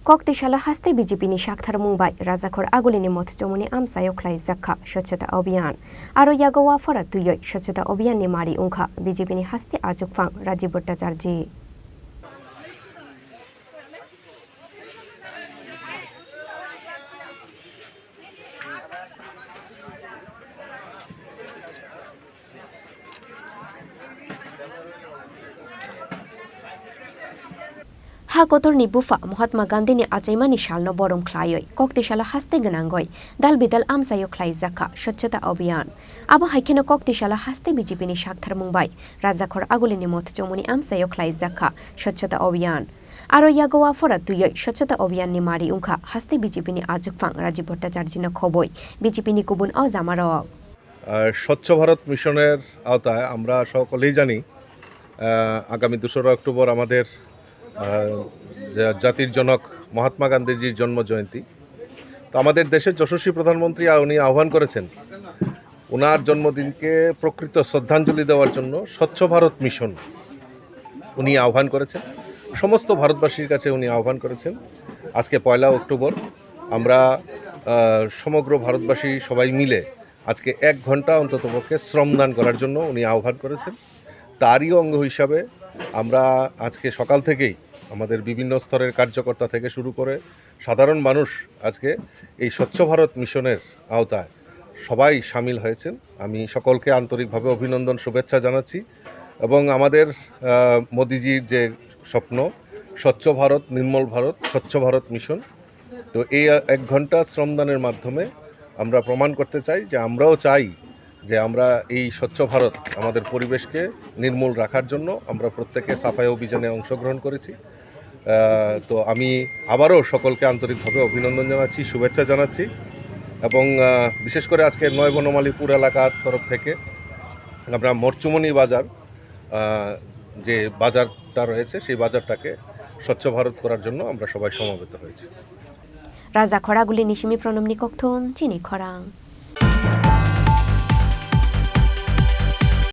Koktishala haste BJPni Shakhtar Mumbai Razakhor Agulini Mot Chowmuhani Amchaio Khlaijak Swachta Abhiyan Aro Yagawa Fara Tuyoi Swachta Abhiyan ni Mari Unkha BJPni haste Achukphang Rajib Bhartacharjee Ha kotor ni bufa Mahatma Gandhi ni achaimani shalno borom khlaioi koktishala haste ganangoi dal bidal Amchaio Khlaijak Swachta Abhiyan abo haikeno koktishala haste BJPni Shakhtar Mumbai Razakhor Agulini Mot Chowmuhani Amchaio Khlaijak Swachta Abhiyan Aro Yagawa Fara Tuyoi Swachta Abhiyan ni Mari Unkha haste BJPni Achukphang Rajib Bhartacharjee na khoboi BJPni kubun au jamaro স্বচ্ছ ভারত মিশনের আওতায় আমরা সকলেই জানি আগামী 2রা October আমাদের জাতির জনক মহাত্মা গান্ধীজির জন্ম জয়ন্তী। তো আমাদের দেশের যশস্বী প্রধানমন্ত্রী উনি আহ্বান করেছেন ওনার জন্মদিনকে প্রকৃত শ্রদ্ধাঞ্জলি দেওয়ার জন্য স্বচ্ছ ভারত মিশন উনি আহ্বান করেছেন। সমস্ত ভারতবাসীর কাছে উনি আহ্বান করেছেন আজকে 1 অক্টোবর আমরা সমগ্র ভারতবাসী সবাই মিলে আজকে 1 ঘন্টা অন্ততপক্ষে শ্রমদান করার জন্য উনি আহ্বান করেছেন। তারই অঙ্গ হিসাবে আমরা আজকে সকাল থেকেই আমাদের বিভিন্ন স্তরের কার্যকর্তা থেকে শুরু করে সাধারণ মানুষ আজকে এই স্বচ্ছ ভারত মিশনের আওতায় সবাই শামিল হয়েছেন। আমি সকলকে আন্তরিকভাবে অভিনন্দন শুভেচ্ছা জানাচ্ছি এবং আমাদের মোদিজির যে স্বপ্ন স্বচ্ছ ভারত নির্মল ভারত স্বচ্ছ ভারত মিশন, তো এই 1 ঘন্টা শ্রমদানের মাধ্যমে আমরা প্রমাণ করতে চাই যে আমরাও চাই যে আমরা এই স্বচ্ছ ভারত আমাদের পরিবেশকে নির্মূল রাখার জন্য আমরা প্রত্যেকে সাফাই অভিযানে অংশগ্রহণ করেছি। তো আমি আবারও সকলকে আন্তরিকভাবে অভিনন্দন জানাচ্ছি শুভেচ্ছা জানাচ্ছি এবং বিশেষ করে আজকে 9 বনমালীপুর এলাকার তরফ থেকে আমরা মরচুমনি বাজার যে বাজারটা রয়েছে সেই বাজারটাকে স্বচ্ছ ভারত করার জন্য আমরা সবাই সমবেত হয়েছি। Razakhor Agulini Shimi Pronomni Kokthon Chini Khorang